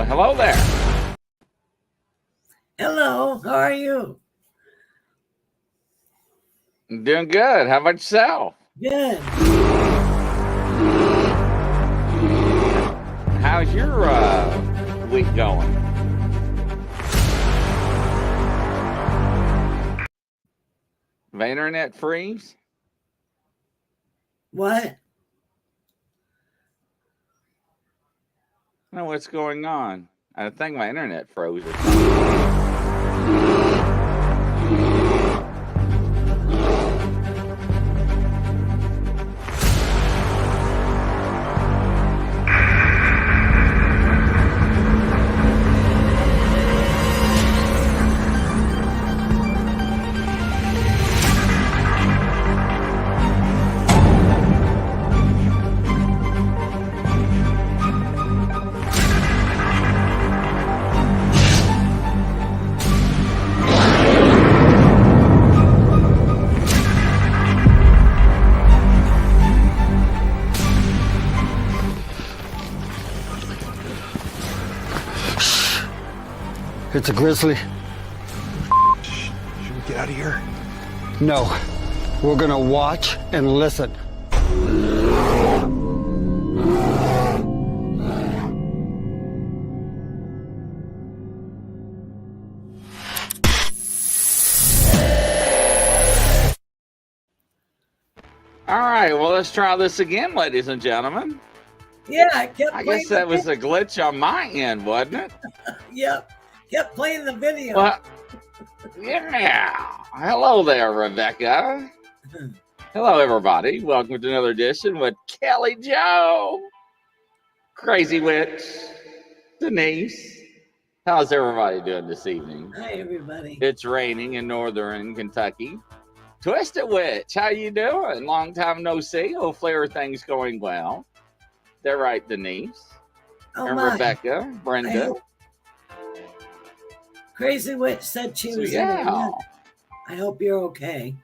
Well, hello there. Hello, how are you? I'm doing good. How about yourself? Good. How's your week going? The internet freeze? What? I don't know what's going on. I think my internet froze or something. It's a Grizzly. Should we get out of here? No. We're gonna watch and listen. All right, well, let's try this again, ladies and gentlemen. Yeah, I kept I playing guess that was a glitch on my end, wasn't it? Yep. Kept playing the video. Well, yeah. Hello there, Rebecca. Hello, everybody. Welcome to another edition with Kelly Joe, Crazy Witch, Denise. How's everybody doing this evening? Hi, everybody. It's raining in northern Kentucky. Twisted Witch, how you doing? Long time no see. Hopefully everything's going well. They're right, Denise. Oh, And my. Rebecca, Brenda. Crazy Witch said she So, was yeah. in it. I hope you're okay.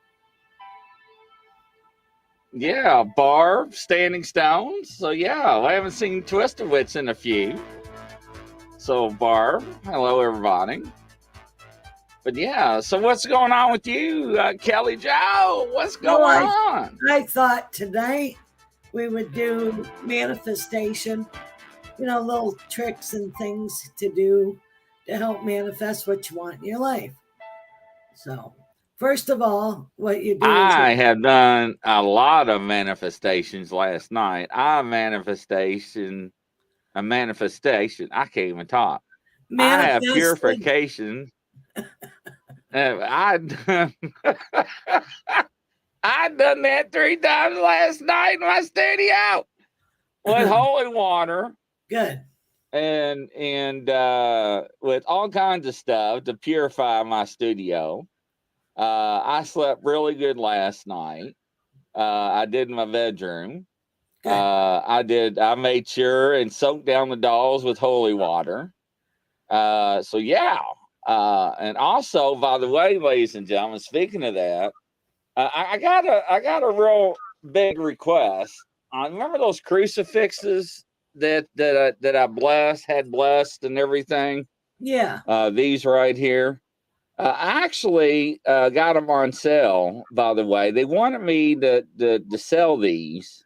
Yeah, Barb, Standing Stones. So, yeah, I haven't seen Twisted Witch in a few. So, Barb, hello, everybody. But, yeah, so what's going on with you, Kelly Joe? What's going on? I thought tonight we would do manifestation, little tricks and things to do to help manifest what you want in your life. So, first of all, what you do I have done a lot of manifestations last night. A manifestation. I can't even talk. I have purification. I done that 3 times last night in my studio with holy water. Good. And with all kinds of stuff to purify my studio. I slept really good last night. I did in my bedroom. I made sure and soaked down the dolls with holy water. So yeah. And also, by the way, ladies and gentlemen, speaking of that, I got a real big request. Remember those crucifixes that I had blessed and everything? Yeah. These right here. I actually got them on sale, by the way. They wanted me to sell these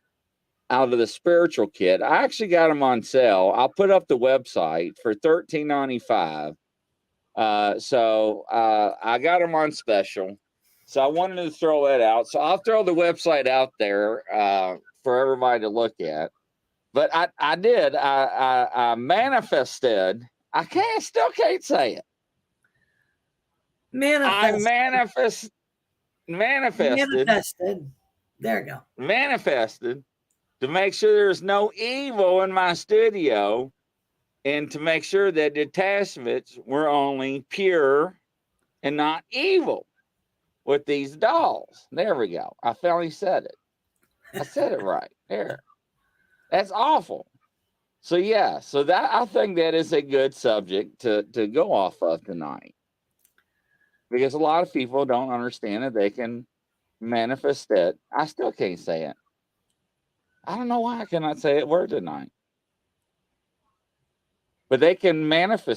out of the spiritual kit. I actually got them on sale. I'll put up the website for $13.95. So I got them on special. So I wanted to throw that out. So I'll throw the website out there for everybody to look at. But I manifested. Still can't say it. Manifested. There you go. Manifested to make sure there's no evil in my studio and to make sure that the attachments were only pure and not evil with these dolls. There we go. I finally said it. I said it right. There. That's awful. So yeah, that I think that is a good subject to go off of tonight. Because a lot of people don't understand that they can manifest it. I still can't say it. I don't know why I cannot say it word tonight. but they can manifest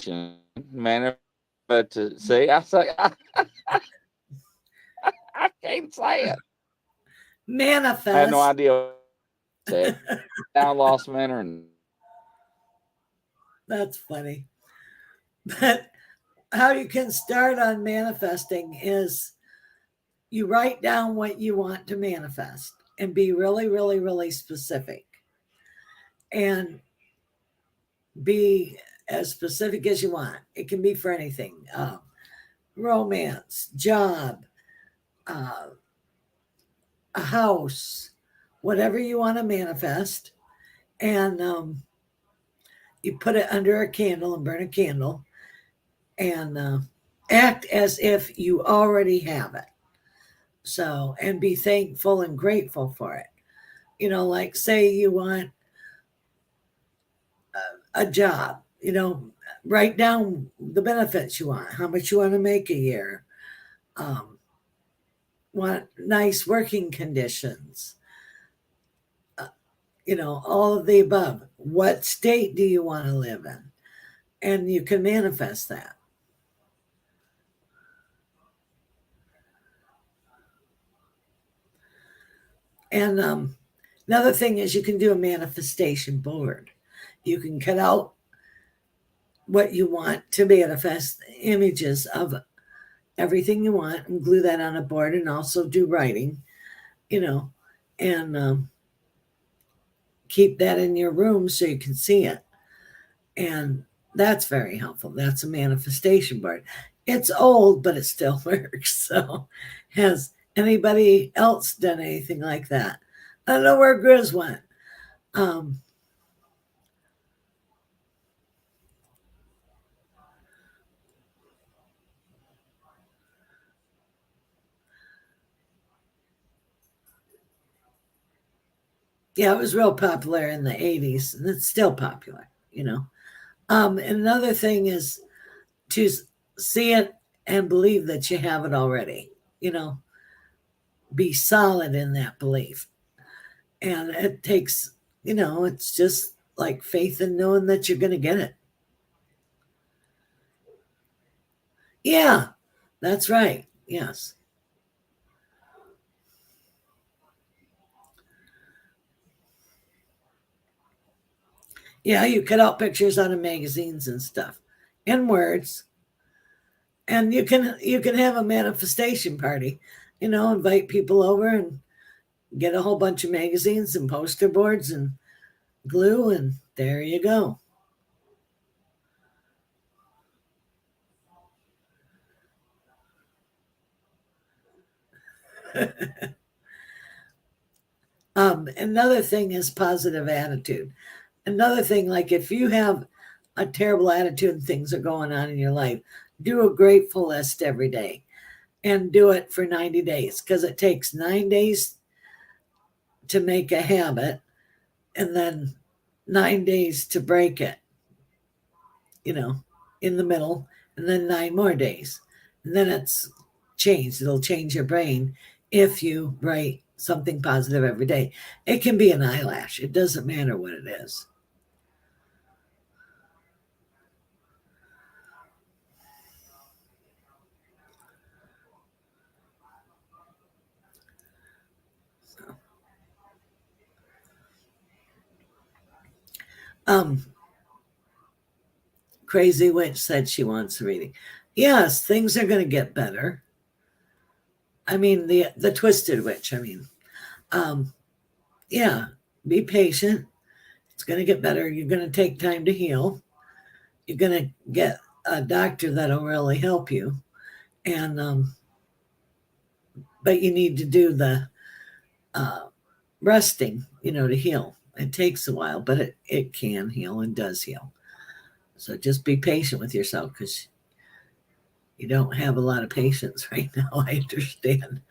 to see. I say I can't say it. Manifest. I had no idea. Now lost my internet. That's funny. But how you can start on manifesting is you write down what you want to manifest and be really, really, really specific. And be as specific as you want. It can be for anything. Romance, job, a house, whatever you want to manifest. And you put it under a candle and burn a candle and act as if you already have it. So, and be thankful and grateful for it. You know, like say you want a job, you know, write down the benefits you want, how much you want to make a year, want nice working conditions, you know, all of the above. What state do you want to live in? And you can manifest that. And another thing is you can do a manifestation board. You can cut out what you want to manifest, images of everything you want, and glue that on a board, and also do writing, you know, and keep that in your room so you can see it. And that's very helpful. That's a manifestation board. It's old, but it still works. So has anybody else done anything like that? I don't know where Grizz went. Yeah, it was real popular in the 80s, and it's still popular, you know. Another thing is to see it and believe that you have it already, you know, be solid in that belief. And it takes, you know, it's just like faith in knowing that you're going to get it. Yeah, that's right. Yes. Yeah, you cut out pictures out of magazines and stuff and words. And you can have a manifestation party, you know, invite people over and get a whole bunch of magazines and poster boards and glue, and there you go. Another thing is positive attitude. Another thing, like if you have a terrible attitude and things are going on in your life, do a grateful list every day and do it for 90 days because it takes 9 days to make a habit and then 9 days to break it, you know, in the middle, and then 9 more days. And then it's changed. It'll change your brain if you write something positive every day. It can be an eyelash. It doesn't matter what it is. Crazy Witch said she wants a reading. Yes, things are going to get better. I mean, the Twisted Witch. I mean, yeah, be patient. It's going to get better. You're going to take time to heal. You're going to get a doctor that'll really help you, and but you need to do the resting, you know, to heal. It takes a while, but it can heal and does heal. So just be patient with yourself because you don't have a lot of patience right now. I understand.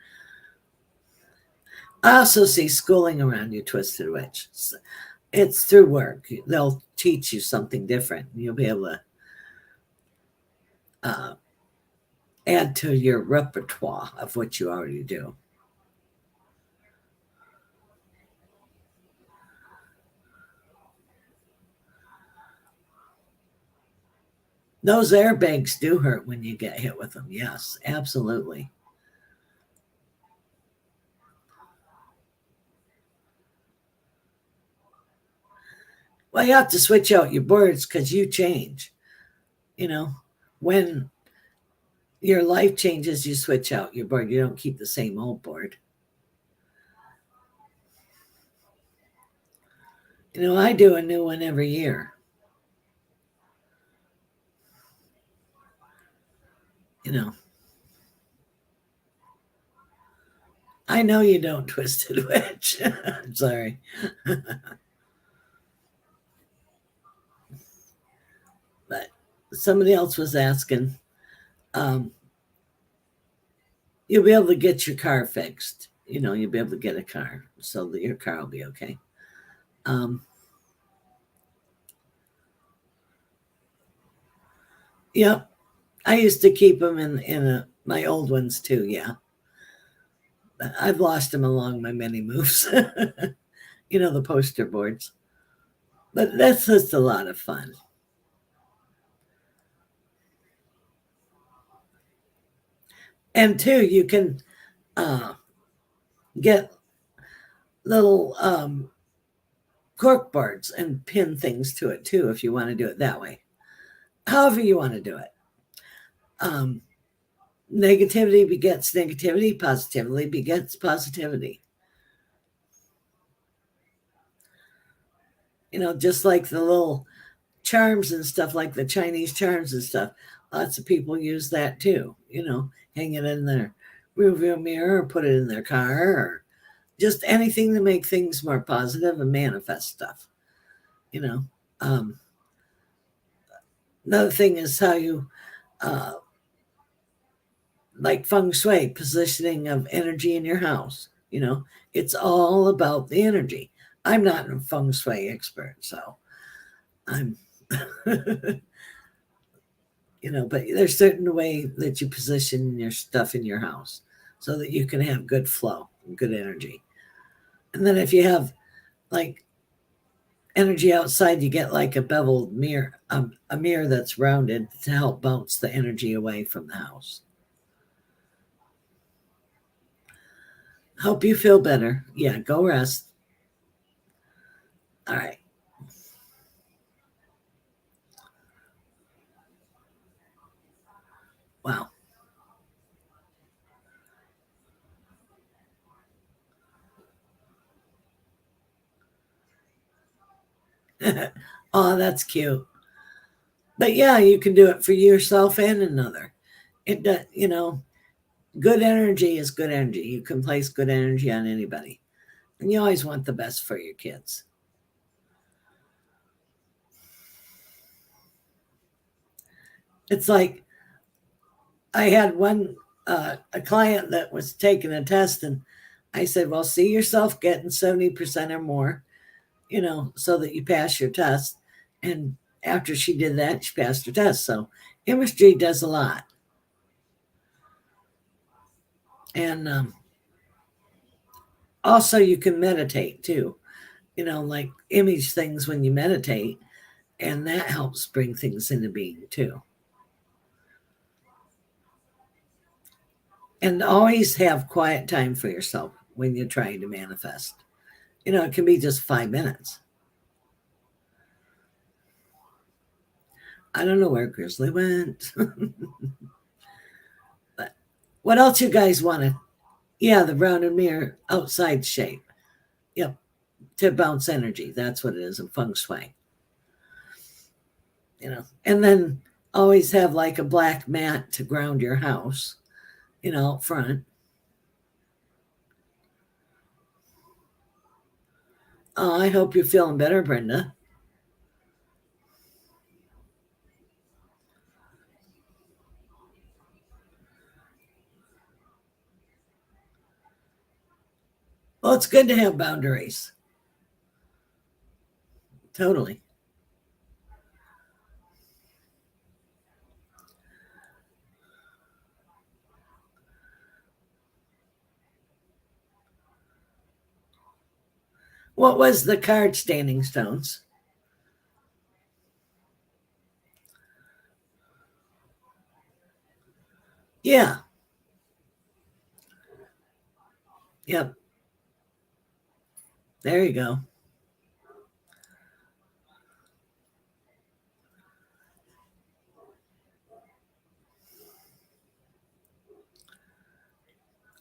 I also see schooling around you, Twisted Witch. It's through work. They'll teach you something different. You'll be able to add to your repertoire of what you already do. Those airbags do hurt when you get hit with them. Yes, absolutely. Well, you have to switch out your boards because you change. You know, when your life changes, you switch out your board. You don't keep the same old board. You know, I do a new one every year. You know, I know you don't, Twisted Witch. I'm sorry. But somebody else was asking, you'll be able to get your car fixed. You know, you'll be able to get a car so that your car will be okay. Yep. I used to keep them in my old ones too. Yeah. I've lost them along my many moves. You know, the poster boards. But that's just a lot of fun. And two, you can get little cork boards and pin things to it too if you want to do it that way. However you want to do it. Negativity begets negativity. Positivity begets positivity. You know, just like the little charms and stuff, like the Chinese charms and stuff. Lots of people use that too. You know, hang it in their rearview mirror or put it in their car or just anything to make things more positive and manifest stuff. You know, another thing is how you like feng shui, positioning of energy in your house. You know, it's all about the energy. I'm not a feng shui expert, so I'm, you know, but there's certain way that you position your stuff in your house so that you can have good flow, good energy. And then if you have like energy outside, you get like a beveled mirror, a mirror that's rounded to help bounce the energy away from the house. Hope you feel better. Yeah, go rest. All right. Wow. Oh, that's cute. But yeah, you can do it for yourself and another. It does, you know, good energy is good energy. You can place good energy on anybody. And you always want the best for your kids. It's like I had one a client that was taking a test, and I said, well, see yourself getting 70% or more, you know, so that you pass your test. And after she did that, she passed her test. So imagery does a lot. And also you can meditate too, you know, like image things when you meditate, and that helps bring things into being too. And always have quiet time for yourself when you're trying to manifest. You know, it can be just 5 minutes. I don't know where Grizzly went. But what else you guys want to? Yeah, the rounded mirror outside shape. Yep, to bounce energy. That's what it is in feng shui. You know, and then always have like a black mat to ground your house, you know, up front. Oh, I hope you're feeling better, Brenda. Well, it's good to have boundaries. Totally. What was the card, Standing Stones? Yeah. Yep. There you go.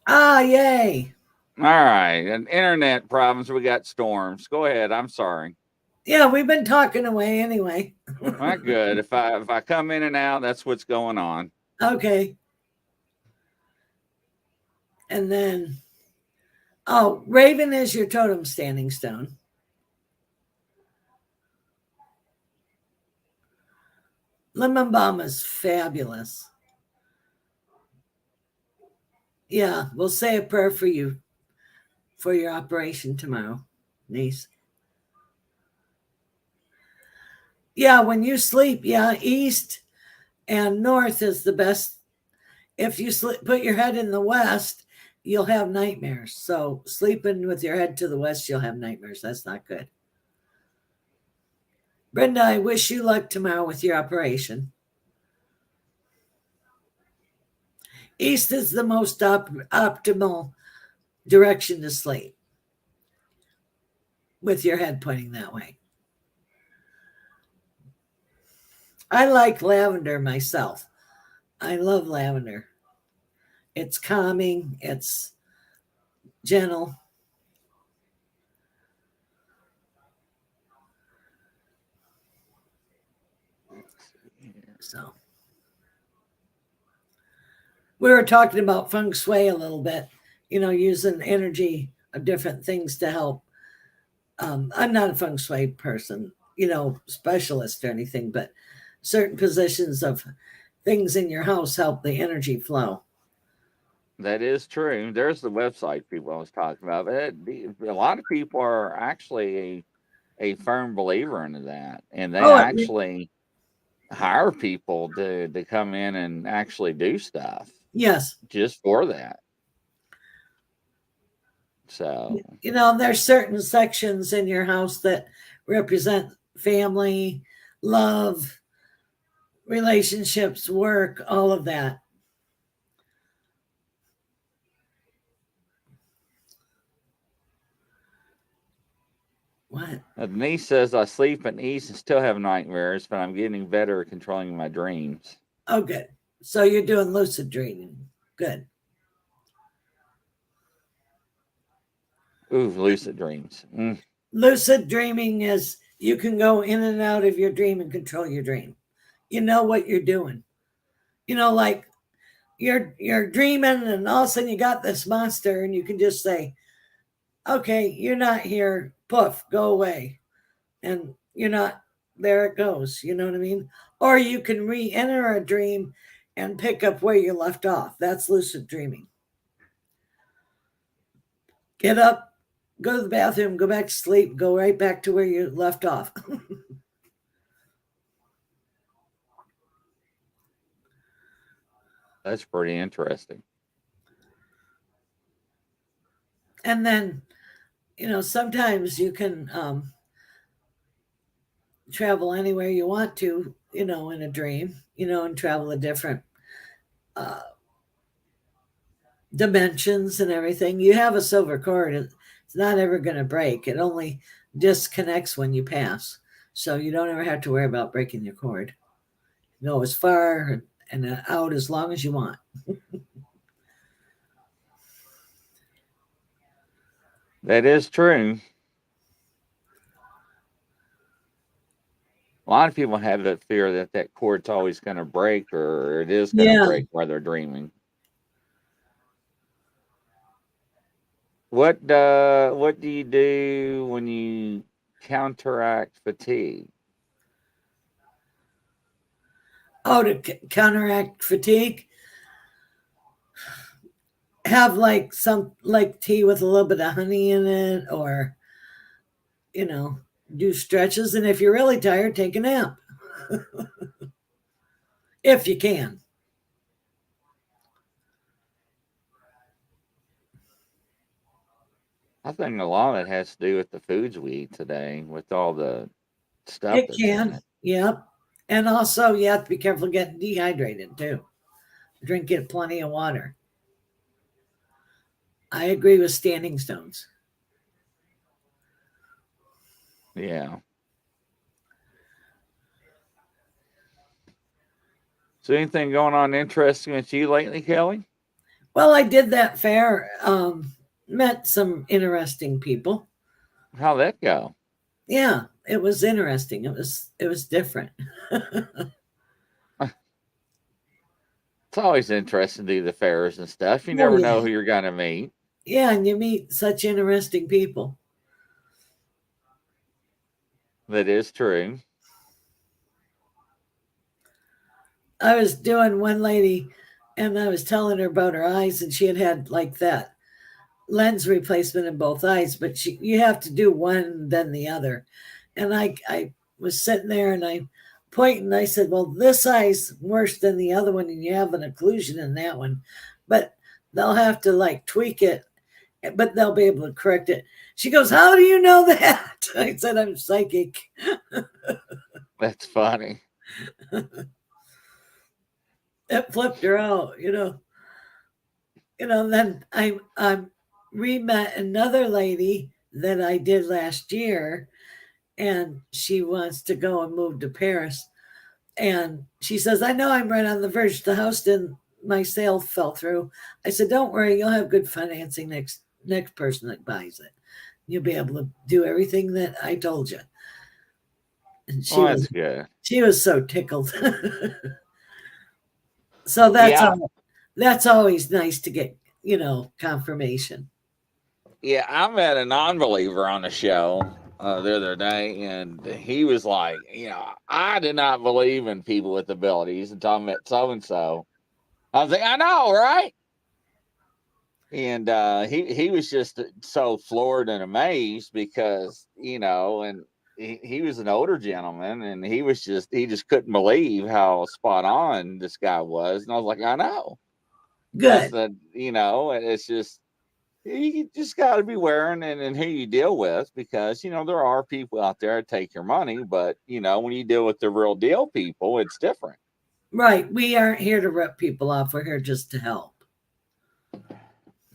Ah, yay. All right. And internet problems. We got storms. Go ahead. I'm sorry. Yeah, we've been talking away anyway. Not good. If I come in and out, that's what's going on. Okay. And then, oh, Raven is your totem standing stone. Lemon balm is fabulous. Yeah, we'll say a prayer for you for your operation tomorrow, niece. Yeah, when you sleep, yeah, east and north is the best. If you put your head in the west, you'll have nightmares. So sleeping with your head to the west, you'll have nightmares. That's not good. Brenda, I wish you luck tomorrow with your operation. East is the most optimal direction to sleep with your head pointing that way. I like lavender myself. I love lavender. It's calming. It's gentle. So we were talking about feng shui a little bit, using energy of different things to help. I'm not a feng shui person, specialist or anything, but certain positions of things in your house help the energy flow. That is true. There's the website people I was talking about. But a lot of people are actually a firm believer into that, and they actually hire people to come in and actually do stuff. Yes, just for that. So there's certain sections in your house that represent family, love, relationships, work, all of that. What? Denise says, I sleep and eat and still have nightmares, but I'm getting better at controlling my dreams. Oh, good. So you're doing lucid dreaming. Good. Ooh, lucid dreams. Lucid dreaming is you can go in and out of your dream and control your dream. You know what you're doing. Like you're dreaming and all of a sudden you got this monster and you can just say, okay, you're not here. Poof, go away. And you're not, there it goes. You know what I mean? Or you can re-enter a dream and pick up where you left off. That's lucid dreaming. Get up, go to the bathroom, go back to sleep, go right back to where you left off. That's pretty interesting. And then, sometimes you can travel anywhere you want to, in a dream, and travel to different dimensions and everything. You have a silver cord. It's not ever going to break. It only disconnects when you pass. So you don't ever have to worry about breaking your cord. Go as far and out as long as you want. That is true. A lot of people have that fear that cord's always going to break, or it is going to break while they're dreaming. What do you do when you counteract fatigue? Oh, to counteract fatigue, have like tea with a little bit of honey in it, or do stretches. And if you're really tired, take a nap. If you can. I think a lot of it has to do with the foods we eat today, with all the stuff. It can. Yep. And also you have to be careful getting dehydrated too. drinking plenty of water. I agree with standing stones. Yeah. So anything going on interesting with you lately, Kelly? Well, I did that fair. Met some interesting people. How'd that go? Yeah, it was interesting. It was different. It's always interesting to do the fairs and stuff. You Oh never know yeah, who you're gonna meet. yeah, and you meet such interesting people. That is true. I was doing one lady, and I was telling her about her eyes, and she had like that lens replacement in both eyes, but you have to do one then the other. And I was sitting there and I pointed and I said, well, this eye's worse than the other one, and you have an occlusion in that one, but they'll have to like tweak it, but they'll be able to correct it. She goes, how do you know that? I said, I'm psychic. That's funny. It flipped her out, you know. Then I re-met another lady that I did last year, and she wants to go and move to Paris. And she says, I know I'm right on the verge. The house didn't, my sale fell through. I said, don't worry, you'll have good financing next person that buys it. You'll be able to do everything that I told you. And That's good. She was so tickled. So that's always nice to get, confirmation. Yeah, I met a non-believer on the show the other day, and he was like, I did not believe in people with abilities until I met so-and-so. I was like, I know, right? And he was just so floored and amazed because, and he was an older gentleman, and he just couldn't believe how spot on this guy was. And I was like, I know. Good. I said, it's just, you just got to be wearing and who you deal with, because, there are people out there that take your money, but, when you deal with the real deal people, it's different. Right. We aren't here to rip people off. We're here just to help.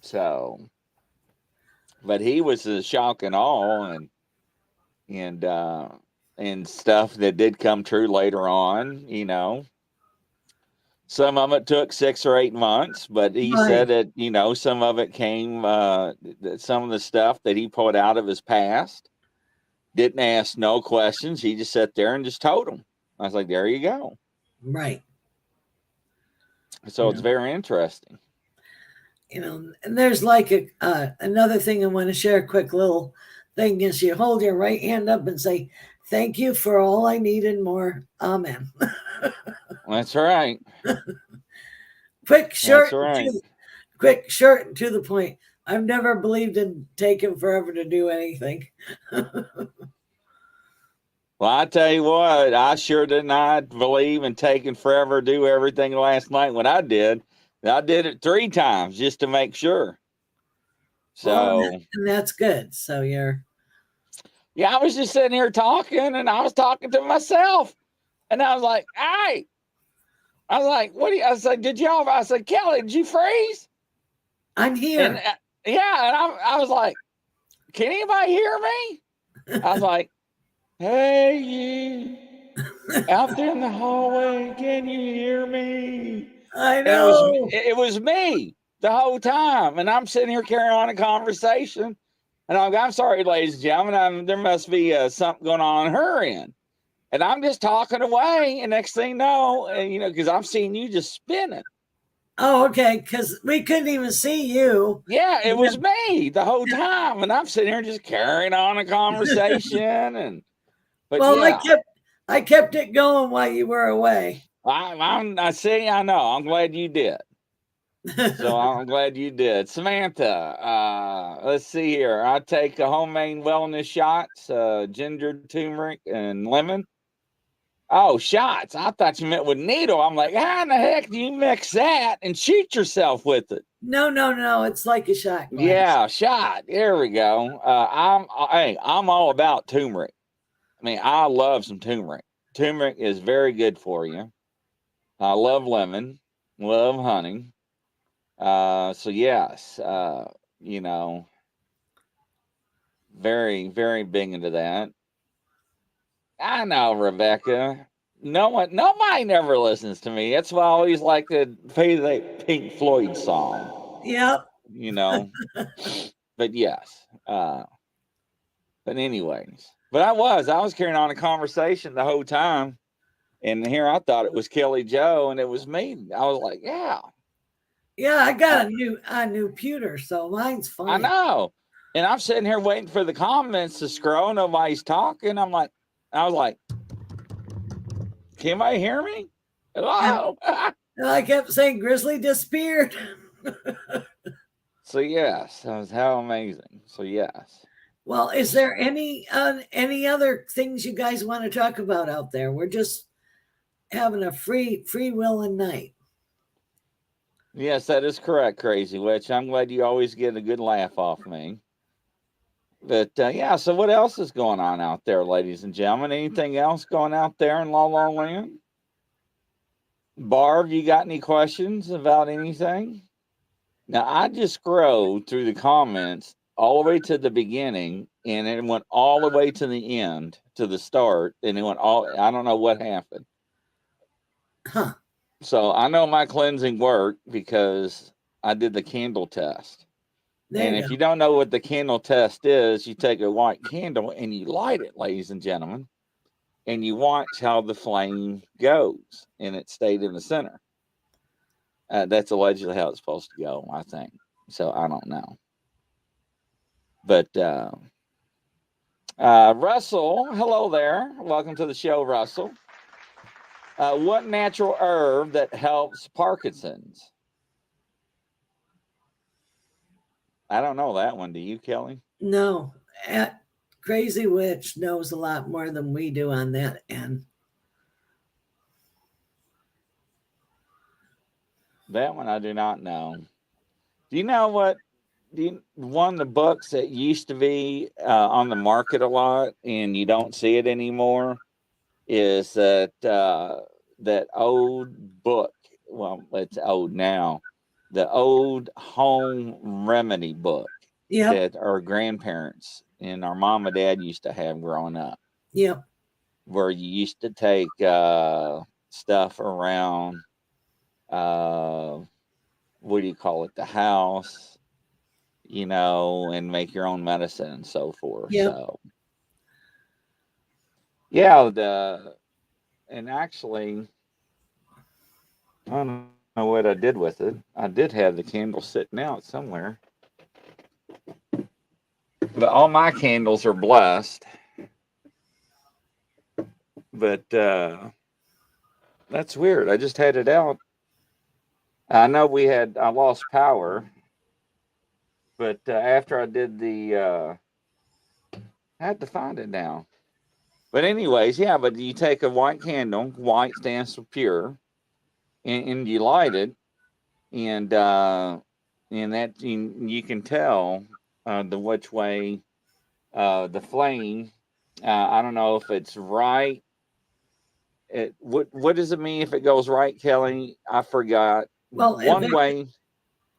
So, but he was a shock and awe and stuff that did come true later on, Some of it took 6 or 8 months, but he said that, some of it came, some of the stuff that he pulled out of his past, didn't ask no questions. He just sat there and just told them. I was like, there you go. Right. So it's very interesting. And there's like another thing I want to share. A quick little thing is you hold your right hand up and say, thank you for all I need and more. Amen. That's right. Quick, short, That's right. Quick, short, and to the point. I've never believed in taking forever to do anything. Well, I tell you what, I sure did not believe in taking forever to do everything last night when I did. I did it 3 times just to make sure. So, and that's good. So you're. Yeah, I was just sitting here talking, and I was talking to myself, and I was like, hey, I was like, what do you, I said, I said, Kelly, did you freeze? I'm here. And and I was like, can anybody hear me? I was like, hey, you out there in the hallway, can you hear me? I know. And it was me the whole time. And I'm sitting here carrying on a conversation. And I'm sorry, ladies and gentlemen, there must be something going on her end. And I'm just talking away. And next thing you know, because I'm seeing you just spinning. Oh, okay. Because we couldn't even see you. Yeah, it was me the whole time. And I'm sitting here just carrying on a conversation. But I kept it going while you were away. I see. I know. I'm glad you did. So I'm glad you did. Samantha, let's see here. I take a homemade wellness shots, ginger, turmeric, and lemon. Oh, shots. I thought you meant with needle. I'm like, how in the heck do you mix that and shoot yourself with it? No. It's like a shot glass. Yeah, shot. There we go. I'm all about turmeric. I mean, I love some turmeric. Turmeric is very good for you. I love lemon. love hunting. So yes, you know, very, very big into that. I know, Rebecca. Nobody never listens to me. That's why I always like to play that Pink Floyd song, Yep. you know. But yes, but anyways, but I was carrying on a conversation the whole time, and here I thought it was Kelly Joe, and it was me. I was like, yeah, Yeah, I got uh, a new pewter, so mine's I fine. know. And I'm sitting here waiting for the comments to scroll. Nobody's talking. I was like, can anybody hear me? And, Hello. and I kept saying Grizzly disappeared. So yes, that was how amazing. So yes. Well, is there any other things you guys want to talk about out there? We're just having a free willing night. Yes, that is correct, Crazy Witch. I'm glad you always get a good laugh off me. But yeah, so what else is going on out there, ladies and gentlemen? Anything else going out there in La La Land? Barb, you got any questions about anything? Now, I just scrolled through the comments all the way to the beginning, and it went all the way to the end, to the start, and it went all, I don't know what happened. Huh. So I know my cleansing worked because I did the candle test. There And you if go. you don't know what the candle test is, you take a white candle and you light it, ladies and gentlemen, and you watch how the flame goes, and it stayed in the center. That's allegedly how it's supposed to go, I think. So I don't know. But Russell, hello there. Welcome to the show, Russell. What natural herb that helps Parkinson's? I don't know that one. Do you, Kelly? No, Crazy Witch knows a lot more than we do on that end. That one I do not know. Do you know what? One of the books that used to be on the market a lot and you don't see it anymore is that old book. Well, it's old now. The old home remedy book Yep. that our grandparents and our mom and dad used to have growing up, Yep. where you used to take stuff around, what do you call it, the house, and make your own medicine and so forth. Yep. So, yeah, and actually, I don't know what I did with it. I did have the candle sitting out somewhere. But all my candles are blessed. But that's weird. I just had it out. I know I lost power. But after I did I had to find it now. But anyways, yeah, but you take a white candle, white stands for pure, and you light it, and that you can tell the which way the flame. I don't know if it's right. What does it mean if it goes right, Kelly? I forgot. Well, One way.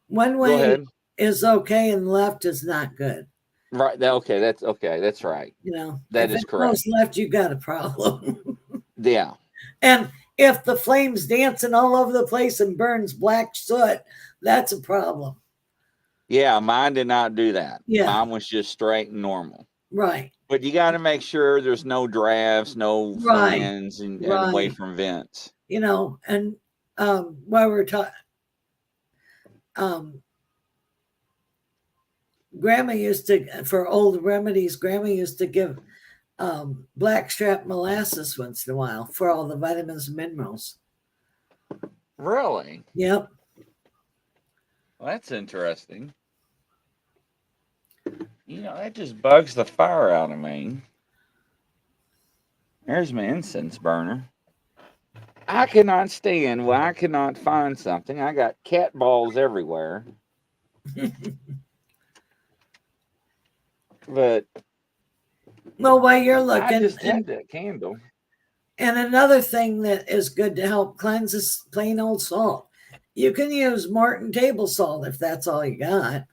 one Go way ahead. is okay and left is not good. Right. Okay. That's okay. That's right. That If is it goes correct. left, you got a problem. Yeah. And if the flame's dancing all over the place and burns black soot, that's a problem. Yeah. Mine did not do that. Yeah. Mine was just straight and normal. Right. But you got to make sure there's no drafts, no Right. fans, and away Right. from vents. And while we're talking, Grandma used to, for old remedies, Grandma used to give blackstrap molasses once in a while for all the vitamins and minerals. Really? Yep. Well, that's interesting. That just bugs the fire out of me. There's my incense burner. I cannot stand when I cannot find something. I got cat balls everywhere. But well, while you're I looking, just had that candle. And another thing that is good to help cleanse is plain old salt. You can use Morton table salt if that's all you got.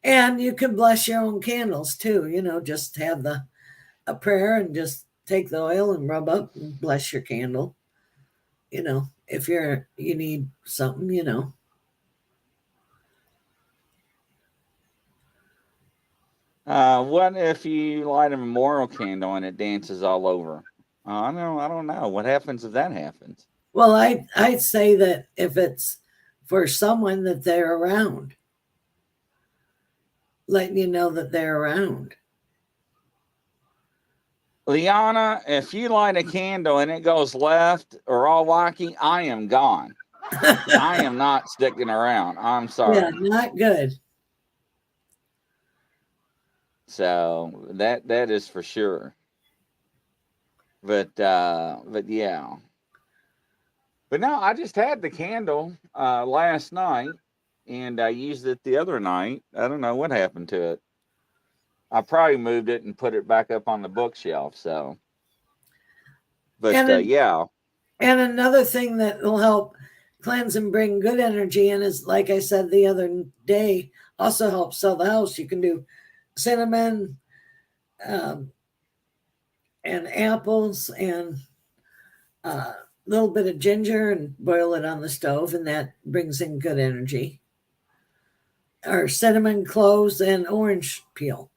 And you can bless your own candles too. Just have a prayer and just take the oil and rub up and bless your candle. If you need something. What if you light a memorial candle and it dances all over? I don't know. What happens if that happens? Well, I'd say that if it's for someone that they're around, letting you know that they're around. Liana, if you light a candle and it goes left or all wacky, I am gone. I am not sticking around. I'm sorry. Yeah, not good. So that is for sure. But yeah. But no, I just had the candle last night, and I used it the other night. I don't know what happened to it. I probably moved it and put it back up on the bookshelf. So, but yeah. And another thing that will help cleanse and bring good energy in is, like I said the other day, also helps sell the house. You can do cinnamon and apples and a little bit of ginger and boil it on the stove, and that brings in good energy. Or cinnamon cloves and orange peel.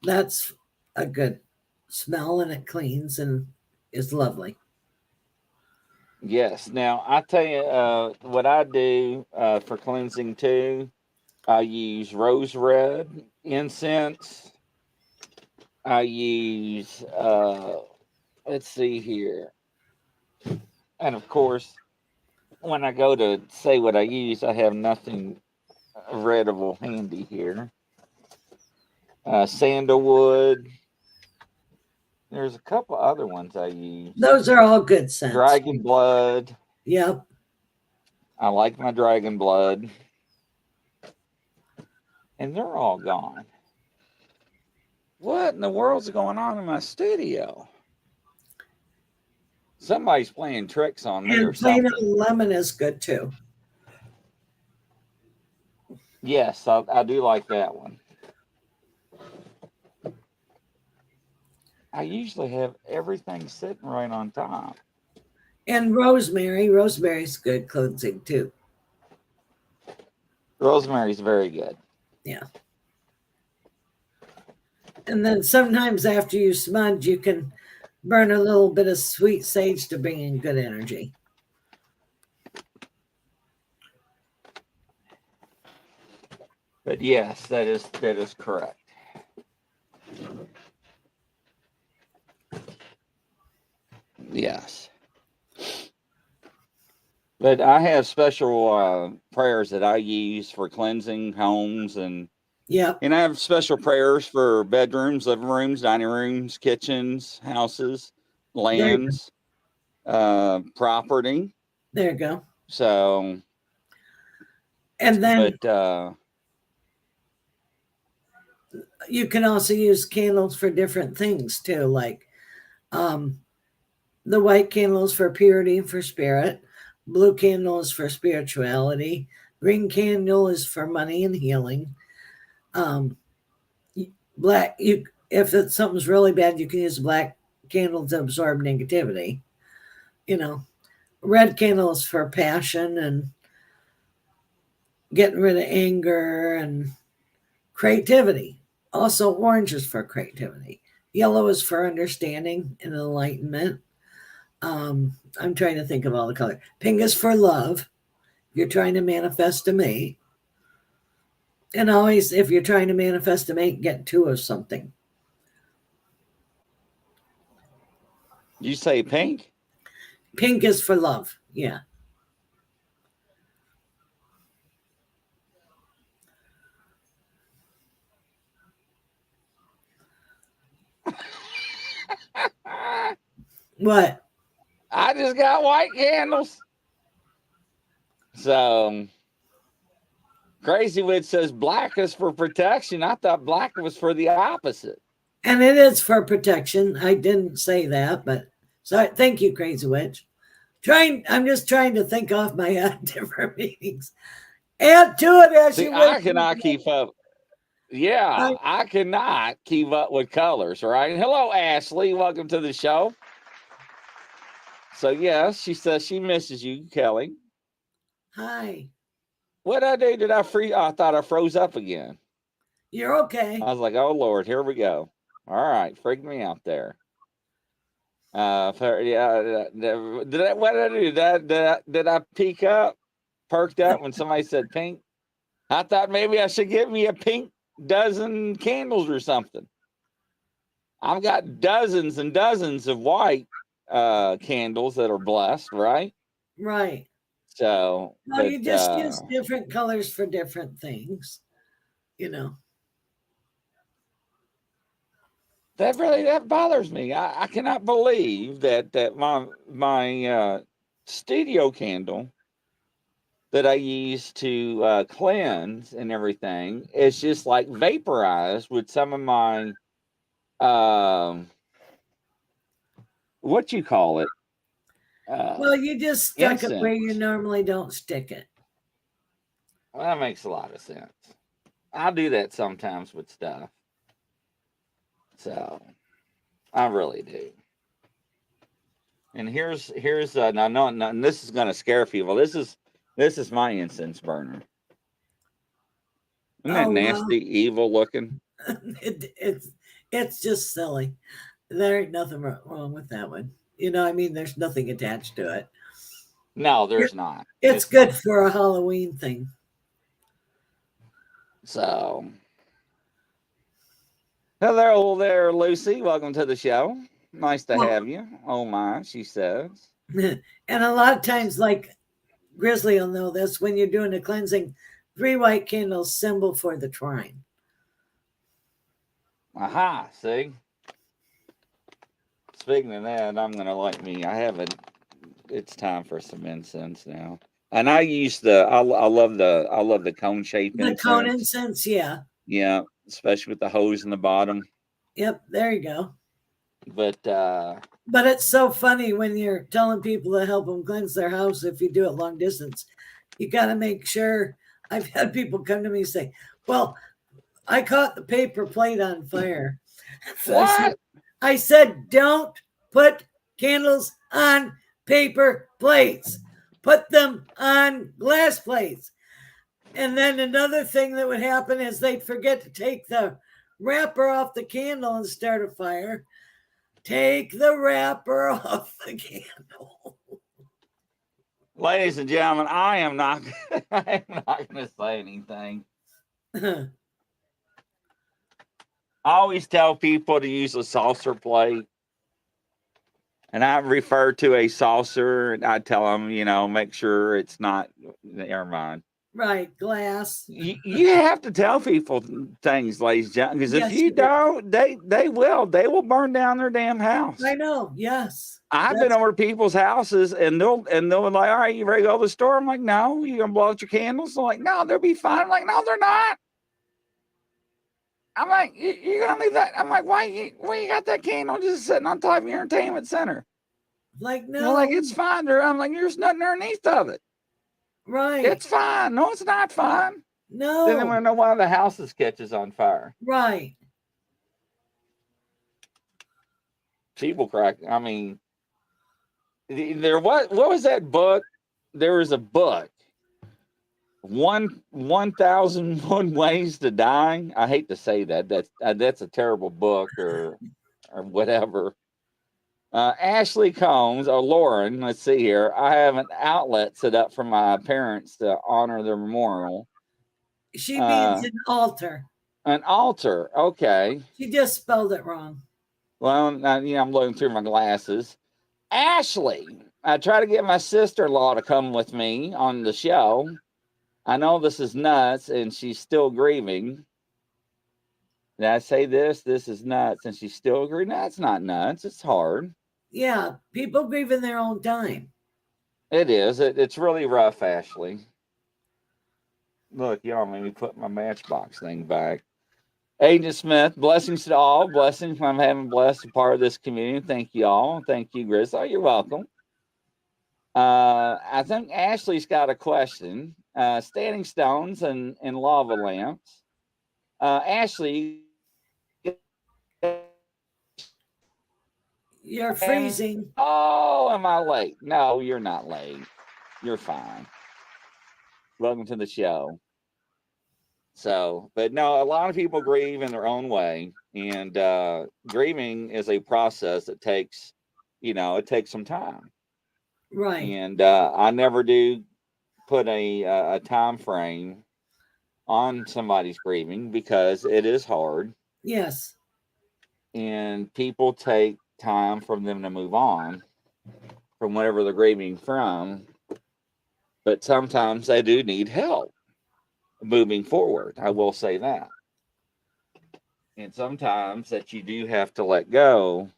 That's a good smell, and it cleans and is lovely. Yes. Now, I tell you what I do for cleansing too. I use rose red incense. I use, let's see here. And of course, when I go to say what I use, I have nothing readable handy here. Sandalwood. There's a couple other ones I use. Those are all good scents. Dragon blood. Yep. I like my dragon blood. And they're all gone. What in the world's going on in my studio? Somebody's playing tricks on me or something. And plain lemon is good too. Yes, I do like that one. I usually have everything sitting right on top. And rosemary's good cleansing too. Rosemary's very good. Yeah. And then sometimes after you smudge, you can burn a little bit of sweet sage to bring in good energy. But yes, that is correct. Yes. But I have special prayers that I use for cleansing homes, and yeah, and I have special prayers for bedrooms, living rooms, dining rooms, kitchens, houses, lands, property. There you go. So, and then but you can also use candles for different things too, like the white candles for purity and for spirit, blue candle is for spirituality, green candle is for money and healing. Black, if something's really bad, you can use black candle to absorb negativity. Red candles for passion and getting rid of anger and creativity. Also, orange is for creativity. Yellow is for understanding and enlightenment. I'm trying to think of all the colors. Pink is for love. You're trying to manifest a mate. And always, if you're trying to manifest a mate, get two of something. You say pink? Pink is for love. Yeah. What? I just got white candles. So, Crazy Witch says black is for protection. I thought black was for the opposite. And it is for protection. I didn't say that, but so thank you, Crazy Witch. I'm just trying to think off my head different meanings. Add to it as See, you I wish. cannot keep up. Yeah, I- I cannot keep up with colors, right? Hello, Ashley. Welcome to the show. So, yes, she says she misses you, Kelly. Hi. What I do? Did I freeze? I thought I froze up again. You're okay. I was like, oh, Lord, here we go. All right, freaked me out there. Yeah, what did I do? Did I peek up, perked up when somebody said pink? I thought maybe I should get me a pink dozen candles or something. I've got dozens and dozens of white candles that are blessed, right? Right. So, Well, but you just use different colors for different things, you know. that bothers me. I cannot believe that my studio candle that I use to cleanse and everything is just like vaporized with some of my what you call it. Well, you just stuck it where you Incense. normally don't stick it. Well, that makes a lot of sense. I do that sometimes with stuff. So I really do. And here's now no, and this is gonna scare people. This is my incense burner. Isn't that Oh well, nasty, evil looking? it's just silly. There ain't nothing wrong with that one. You know, I mean, there's nothing attached to it. No, there's not. It's good for a Halloween thing. So hello there, Lucy. Welcome to the show. Nice to have you. Oh my, she says. And a lot of times, like Grizzly will know this, when you're doing a cleansing, 3 white candles symbol for the trine. Aha, see? Speaking of that, I'm gonna light me. It's time for some incense now. And I use I love the cone shape The incense. cone incense, yeah. Yeah, especially with the hose in the bottom. Yep, there you go. But it's so funny when you're telling people to help them cleanse their house if you do it long distance. You got to make sure. I've had people come to me and say, well, I caught the paper plate on fire. So what? I said, don't put candles on paper plates. Put them on glass plates. And then another thing that would happen is they'd forget to take the wrapper off the candle and start a fire. Take the wrapper off the candle. Ladies and gentlemen, I am not going to say anything. I always tell people to use a saucer plate. And I refer to a saucer and I tell them, make sure it's not, never mind. Right, glass. You have to tell people things, ladies and gentlemen, because if you don't, they will burn down their damn house. I know, yes. I've been over to people's houses and they'll be like, all right, you ready to go to the store? I'm like, no, you gonna blow out your candles? They're like, no, they'll be fine. I'm like, no, they're not. I'm like, you're gonna leave that? I'm like, why you got that candle just sitting on top of your entertainment center? Like, no. They're like, it's fine. I'm like, there's nothing underneath of it. Right. It's fine. No, it's not fine. No. Then they want to know why the house catches on fire. Right. People crack. I mean, what was that book? There was a book. 1,001 Ways to Die. I hate to say that. That's a terrible book or whatever. Ashley Combs or Lauren, let's see here. I have an outlet set up for my parents to honor their memorial. She means an altar. An altar, okay. She just spelled it wrong. Well, I'm looking through my glasses. Ashley, I try to get my sister-in-law to come with me on the show. I know this is nuts, and she's still grieving. Did I say this? This is nuts, and she's still grieving. That's not nuts. It's hard. Yeah, people grieve in their own time. It is. It's really rough, Ashley. Look, y'all made me put my Matchbox thing back. Agent Smith, blessings to all. Blessings. I'm having blessed a part of this community. Thank you all. Thank you, Grizzly. You're welcome. I think Ashley's got a question. Standing stones and lava lamps. Ashley, You're freezing. oh, am I late? No, you're not late. You're fine. Welcome to the show. So, but no, a lot of people grieve in their own way, and grieving is a process that takes, it takes some time. Right. And I never do put a time frame on somebody's grieving because it is hard, Yes. and people take time for them to move on from whatever they're grieving from. But sometimes they do need help moving forward. I will say that. And sometimes that you do have to let go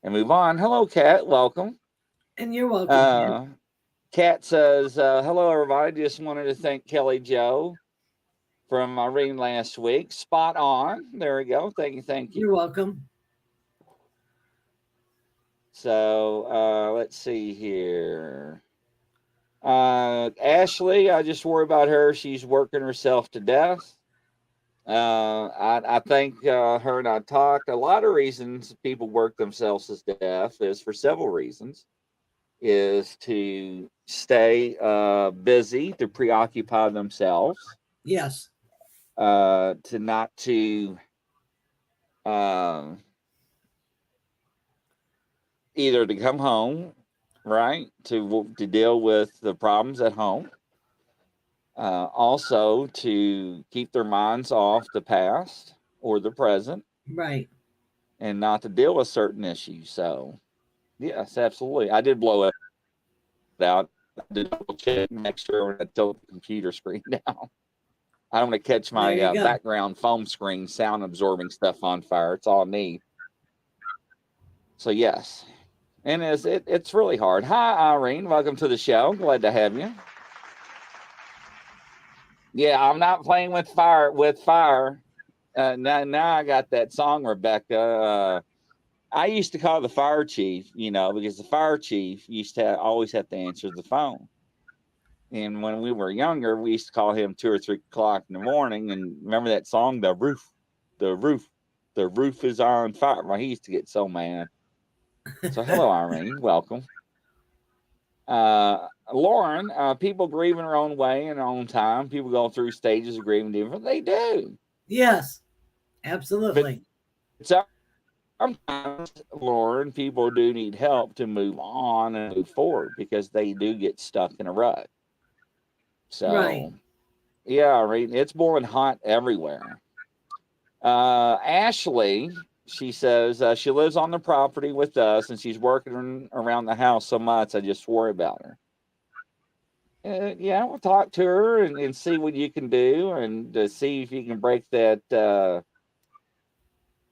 and move on. Hello, Kat. Welcome. And you're welcome. Kat says, hello, everybody. Just wanted to thank Kelly Joe from my reading last week. Spot on. There we go. Thank you. You're welcome. So let's see here. Ashley, I just worry about her. She's working herself to death. I think her and I talked. A lot of reasons people work themselves to death is for several reasons. Is to stay busy, to preoccupy themselves. Yes. To not to either to come home, right, to deal with the problems at home. Also to keep their minds off the past or the present. Right. And not to deal with certain issues. So, yes, absolutely. I did blow it out. I did double check, make sure when I tilt the computer screen down. I don't want to catch my background foam screen sound absorbing stuff on fire. It's all neat. So, yes. And it's really hard. Hi, Irene. Welcome to the show. Glad to have you. Yeah, I'm not playing with fire. Now I got that song, Rebecca. I used to call the fire chief, because the fire chief used to always have to answer the phone. And when we were younger, we used to call him 2 or 3 o'clock in the morning. And remember that song, the roof is on fire. Well, he used to get so mad. So hello, Irene, welcome. Lauren, people grieve in their own way in their own time. People go through stages of grieving different. They do. Yes, absolutely. But sometimes, Lauren, people do need help to move on and move forward because they do get stuck in a rut. So, right. Yeah, right. It's boiling hot everywhere. Ashley, she says she lives on the property with us and she's working around the house so much. I just worry about her. Yeah, we'll talk to her and see what you can do and see if you can break that.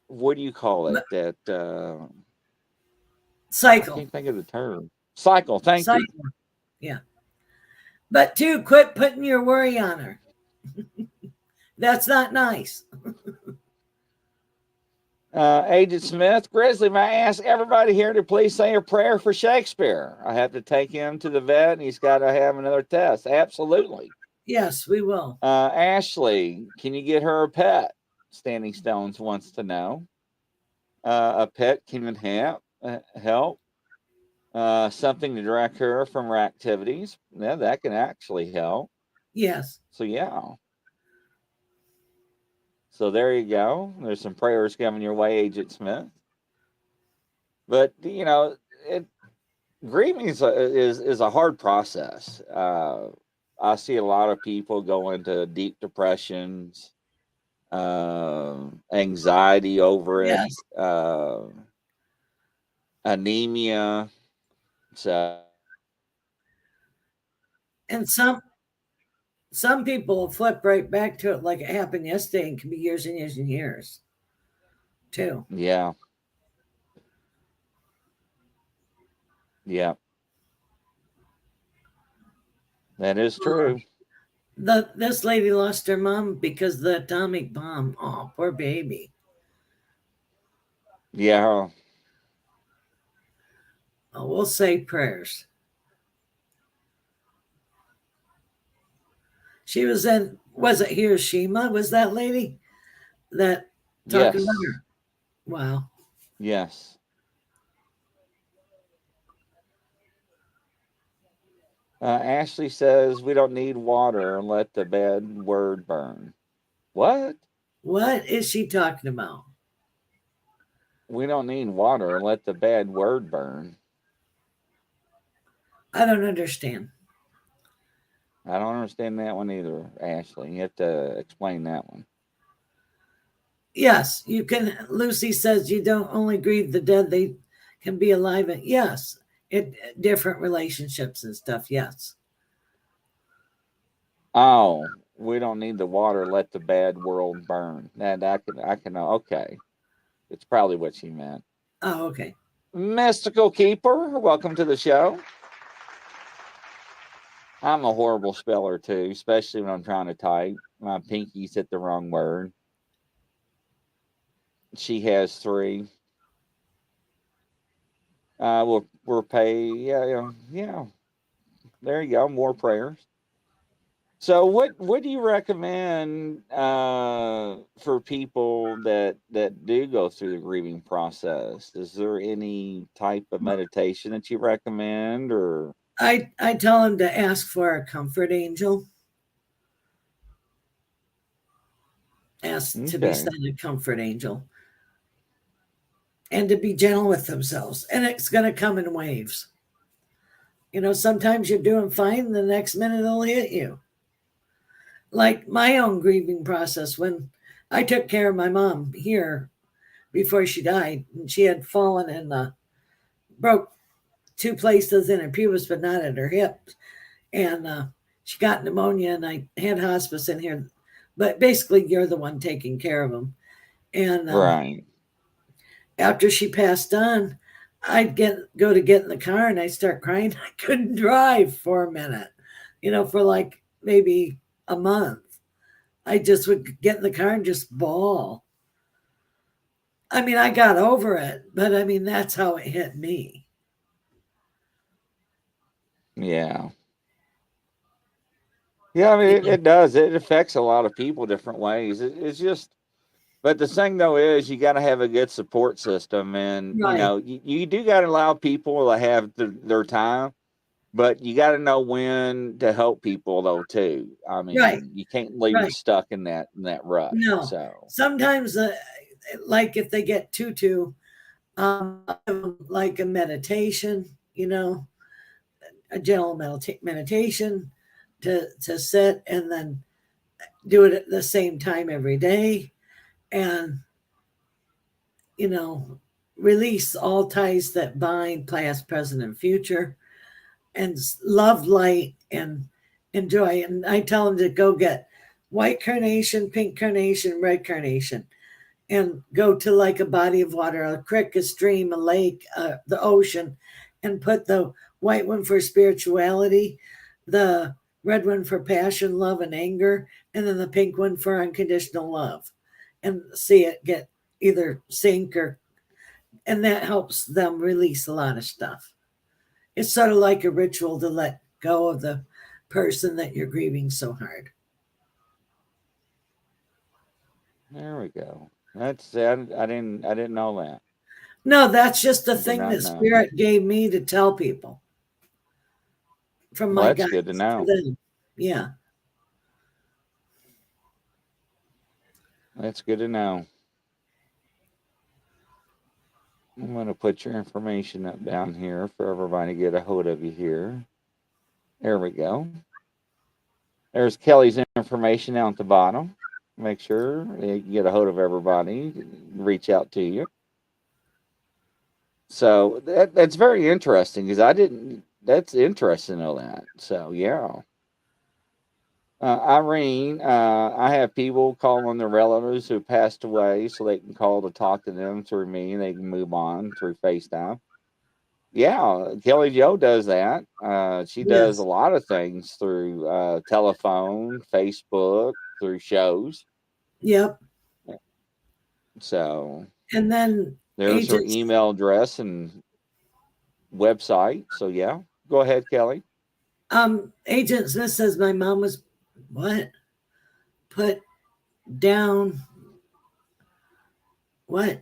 What do you call it? That cycle. I can't think of the term. Cycle. Thank you. Yeah. But quit putting your worry on her. That's not nice. Agent Smith, Grizzly, may I ask everybody here to please say a prayer for Shakespeare? I have to take him to the vet and he's got to have another test. Absolutely. Yes, we will. Ashley, can you get her a pet? Standing Stones wants to know. A pet can help. Something to direct her from her activities. Yeah, that can actually help. Yes. So, yeah. So there you go. There's some prayers coming your way, Agent Smith. But grieving is a hard process. I see a lot of people go into deep depressions, anxiety over it, yes. Anemia. So, and some people flip right back to it like it happened yesterday and can be years and years and years too. Yeah. That is true. This lady lost her mom because of the atomic bomb. Oh, poor baby. Yeah. Oh, we'll say prayers. She was in, was it Hiroshima? Was that lady that talking Yes. about her? Wow. Yes. Ashley says we don't need water and let the bad word burn. What? What is she talking about? We don't need water and let the bad word burn. I don't understand. I don't understand that one either, Ashley. You have to explain that one. Yes, you can. Lucy says you don't only grieve the dead, they can be alive. And yes, it different relationships and stuff. Yes. Oh, we don't need the water. Let the bad world burn. That I can. Okay, it's probably what she meant. Oh, okay. Mystical Keeper, welcome to the show. I'm a horrible speller too, especially when I'm trying to type. My pinky's hit the wrong word. She has 3. We'll pay. Yeah. There you go. More prayers. So, what do you recommend for people that do go through the grieving process? Is there any type of meditation that you recommend, or I tell him to ask for a comfort angel. Ask to be okay? sent a comfort angel. And to be gentle with themselves. And it's going to come in waves. You know, sometimes you're doing fine, the next minute it'll hit you. Like my own grieving process when I took care of my mom here before she died, and she had fallen and broke 2 places in her pubis, but not at her hips. And she got pneumonia, and I had hospice in here. But basically, you're the one taking care of them. And Right. after she passed on, I'd go to get in the car and I'd start crying. I couldn't drive for a minute, you know, for like maybe a month. I just would get in the car and just bawl. I mean, I got over it, but I mean, that's how it hit me. Yeah. Yeah, I mean, it does. It affects a lot of people different ways. It's just, but the thing though is, you got to have a good support system, and Right, you do got to allow people to have their time, but you got to know when to help people though too. I right, mean, you can't leave them right. stuck in that rut. No, So sometimes, like if they get too, like a meditation, you know, a gentle meditation to sit and then do it at the same time every day, and you know, release all ties that bind past, present, and future, and love light and enjoy. And I tell them to go get white carnation, pink carnation, red carnation, and go to like a body of water, a creek, a stream, a lake, the ocean, and put the white one for spirituality, the red one for passion, love, and anger, and then the pink one for unconditional love, and see it get either sink or, and that helps them release a lot of stuff. It's sort of like a ritual to let go of the person that you're grieving so hard. there we go. That's I didn't know that. No, that's just a I did thing not that know. Spirit gave me to tell people from Well, my that's good to guides to know. them. Yeah. That's good to know. I'm going to put your information up down here for everybody to get a hold of you here. There we go. There's Kelly's information down at the bottom. Make sure you can get a hold of everybody, reach out to you. So that's very interesting because I didn't. That's interesting to know that. So yeah, Irene, I have people call on their relatives who passed away, so they can call to talk to them through me, and they can move on through FaceTime. Yeah, Kelly Joe does that. She does a Yes. lot of things through telephone, Facebook, through shows. Yep. So And then there's her agents, email address and website. So yeah, go ahead, Kelly. Agent Smith says my mom was What? Put down what?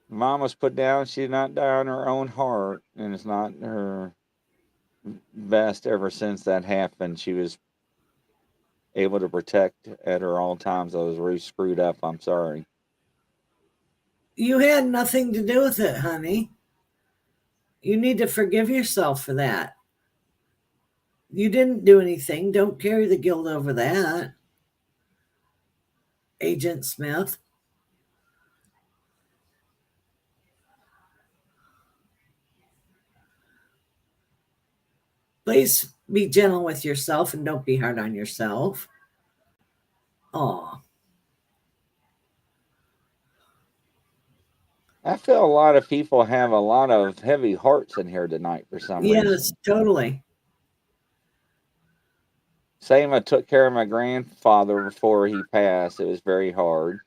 Mom was put down. She did not die on her own heart, and it's not her best ever since that happened. She was able to protect at her all times. I was really screwed up. I'm sorry. You had nothing to do with it, honey. You need to forgive yourself for that. You didn't do anything. Don't carry the guilt over that, Agent Smith. Please be gentle with yourself and don't be hard on yourself. Aw. I feel a lot of people have a lot of heavy hearts in here tonight for some reason. Yes, totally. Same, I took care of my grandfather before he passed. It was very hard.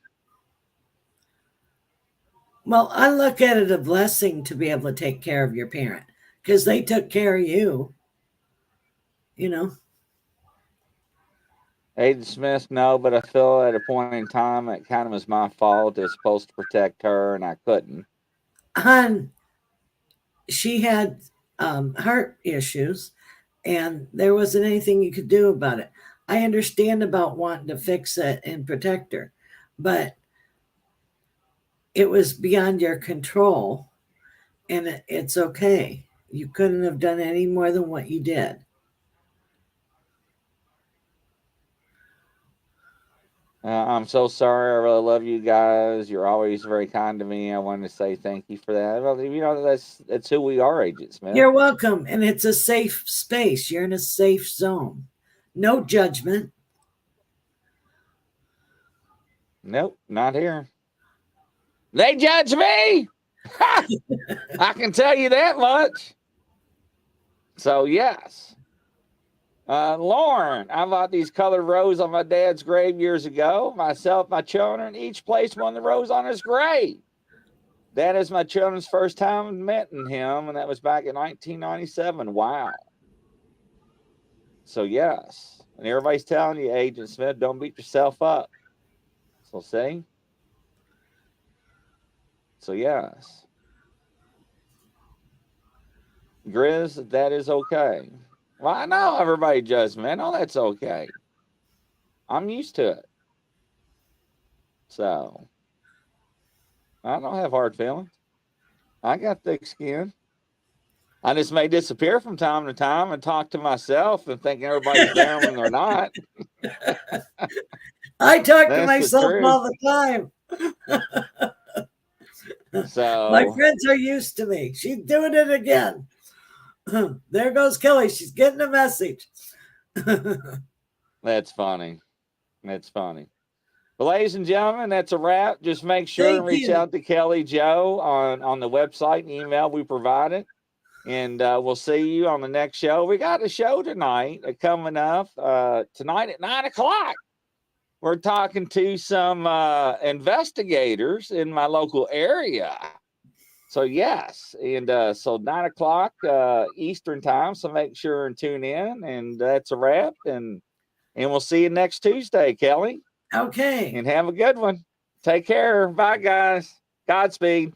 Well, I look at it a blessing to be able to take care of your parent because they took care of you. You know. Aiden Smith, no, but I feel at a point in time it kind of was my fault. I was supposed to protect her, and I couldn't. She had heart issues, and there wasn't anything you could do about it. I understand about wanting to fix it and protect her, but it was beyond your control, and it's okay. You couldn't have done any more than what you did. I'm so sorry. I really love you guys. You're always very kind to me. I wanted to say thank you for that. Well, you know, that's who we are, Agent Smith. You're welcome. And it's a safe space. You're in a safe zone. No judgment. Nope, not here. They judge me. I can tell you that much. So, yes. Lauren, I bought these colored roses on my dad's grave years ago. Myself, my children, each placed one of the roses on his grave. That is my children's first time meeting him, and that was back in 1997. Wow. So, yes. And everybody's telling you, Agent Smith, don't beat yourself up. So, see? So, yes. Grizz, that is okay. Well, I know everybody judges me. I know that's okay. I'm used to it. So, I don't have hard feelings. I got thick skin. I just may disappear from time to time and talk to myself and thinking everybody's there when they're not. I talk to myself all the time. So my friends are used to me. She's doing it again. There goes Kelly. She's getting a message. That's funny. That's funny. Well, ladies and gentlemen, that's a wrap. Just make sure and reach out to Kelly Joe on the website and email we provided. And we'll see you on the next show. We got a show tonight coming up. Tonight at 9 o'clock. We're talking to some investigators in my local area. So, yes. And so 9 o'clock Eastern time. So make sure and tune in. And that's a wrap. And we'll see you next Tuesday, Kelly. Okay. And have a good one. Take care. Bye, guys. Godspeed.